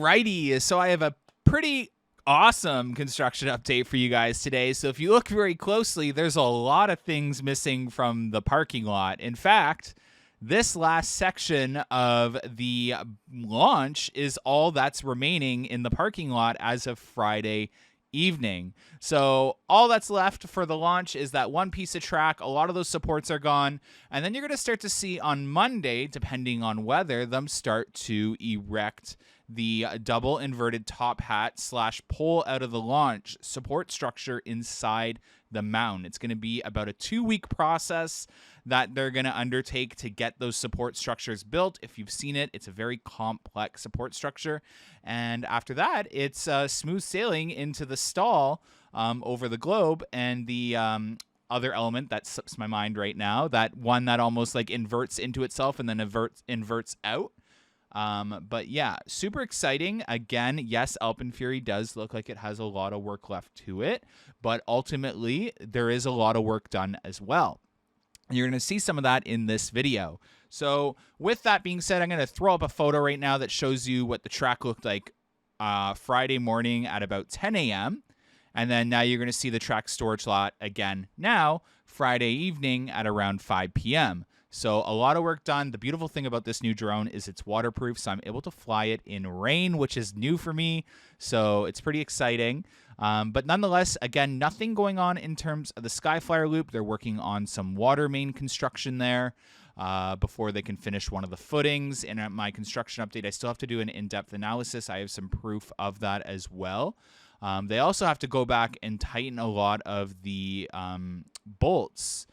Alrighty, so I have a pretty awesome construction update for you guys today. So if you look very closely, there's a lot of things missing from the parking lot. In fact, this last section of the launch is all that's remaining in the parking lot as of Friday evening. So all that's left for the launch is that one piece of track. A lot of those supports are gone. And then you're going to start to see on Monday, depending on weather, them start to erect the double inverted top hat / pole out of the launch support structure inside the mountain. It's going to be about a 2-week process that they're going to undertake to get those support structures built. If you've seen it, it's a very complex support structure. And after that, it's smooth sailing into the stall over the globe. And the other element that slips my mind right now, that one that almost like inverts into itself and then inverts out. But yeah, super exciting. Again, yes, AlpenFury does look like it has a lot of work left to it, but ultimately there is a lot of work done as well. You're going to see some of that in this video. So with that being said, I'm going to throw up a photo right now that shows you what the track looked like Friday morning at about 10 a.m. And then now you're going to see the track storage lot again now Friday evening at around 5 p.m. So a lot of work done. The beautiful thing about this new drone is it's waterproof, so I'm able to fly it in rain, which is new for me. So it's pretty exciting. But nonetheless, again, nothing going on in terms of the Skyflyer loop. They're working on some water main construction there before they can finish one of the footings. And at my construction update, I still have to do an in-depth analysis. I have some proof of that as well. They also have to go back and tighten a lot of the bolts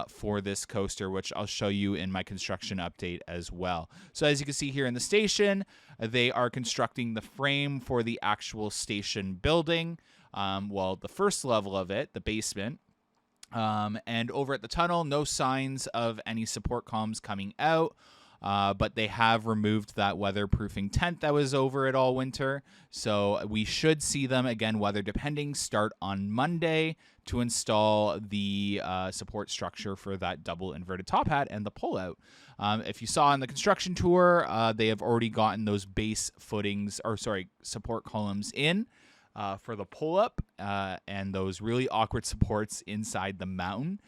for this coaster, which I'll show you in my construction update as well. So as you can see here in the station, they are constructing the frame for the actual station building. Well, the first level of it, the basement. And over at the tunnel, no signs of any support columns coming out. But they have removed that weatherproofing tent that was over it all winter. So we should see them, again, weather depending, start on Monday to install the support structure for that double inverted top hat and the pull-out. If you saw on the construction tour, they have already gotten those base footings, support columns in for the pull-up and those really awkward supports inside the mountain.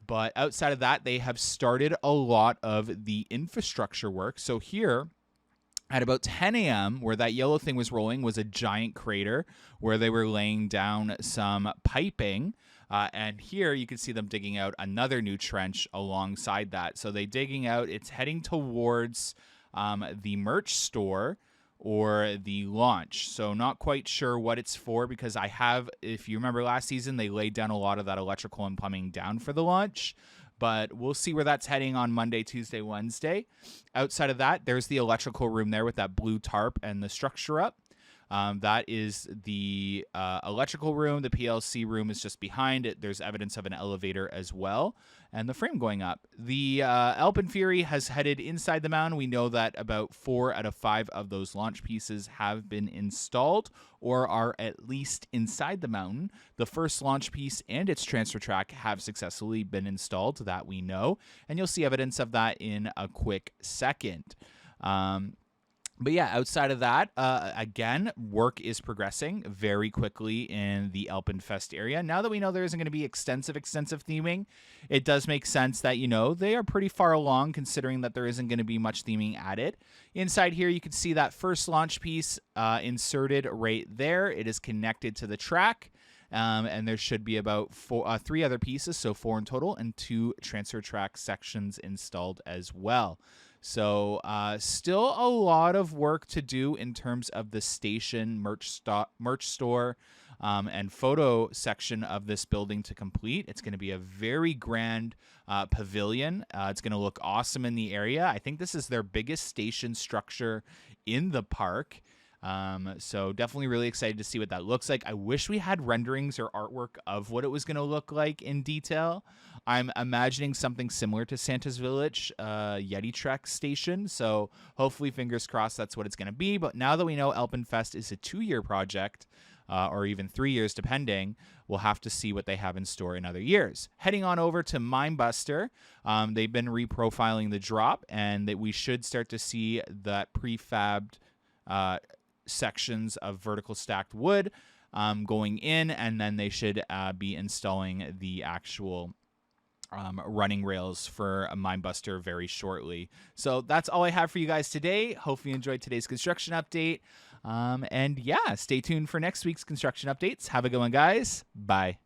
But outside of that, they have started a lot of the infrastructure work. So here at about 10 a.m., where that yellow thing was rolling, was a giant crater where they were laying down some piping. And here you can see them digging out another new trench alongside that. So they digging out, it's heading towards the merch store or the launch. So not quite sure what it's for, because I have, if you remember last season, they laid down a lot of that electrical and plumbing down for the launch. But we'll see where that's heading on Monday, Tuesday, Wednesday. Outside of that, there's the electrical room there with that blue tarp and the structure up. That is the electrical room. The PLC room is just behind it. There's evidence of an elevator as well, and the frame going up. The AlpenFury has headed inside the mountain. We know that about 4 out of 5 of those launch pieces have been installed or are at least inside the mountain. The first launch piece and its transfer track have successfully been installed, that we know, and you'll see evidence of that in a quick second. But yeah, outside of that, again, work is progressing very quickly in the AlpenFest area. Now that we know there isn't going to be extensive theming, it does make sense that, they are pretty far along, considering that there isn't going to be much theming added. Inside here, you can see that first launch piece inserted right there. It is connected to the track. And there should be about 3 other pieces, so 4 in total, and 2 transfer track sections installed as well. So still a lot of work to do in terms of the station merch store and photo section of this building to complete. It's going to be a very grand pavilion. It's going to look awesome in the area. I think this is their biggest station structure in the park. So definitely really excited to see what that looks like. I wish we had renderings or artwork of what it was going to look like in detail. I'm imagining something similar to Santa's Village, Yeti Trek station. So hopefully, fingers crossed, that's what it's going to be. But now that we know AlpenFest is a 2-year project, or even 3 years, depending, we'll have to see what they have in store in other years. Heading on over to Minebuster, they've been reprofiling the drop, and that we should start to see that prefabbed sections of vertical stacked wood going in, and then they should be installing the actual running rails for a Mindbuster very shortly. So that's all I have for you guys today. Hope you enjoyed today's construction update. And yeah, stay tuned for next week's construction updates. Have a good one, guys. Bye.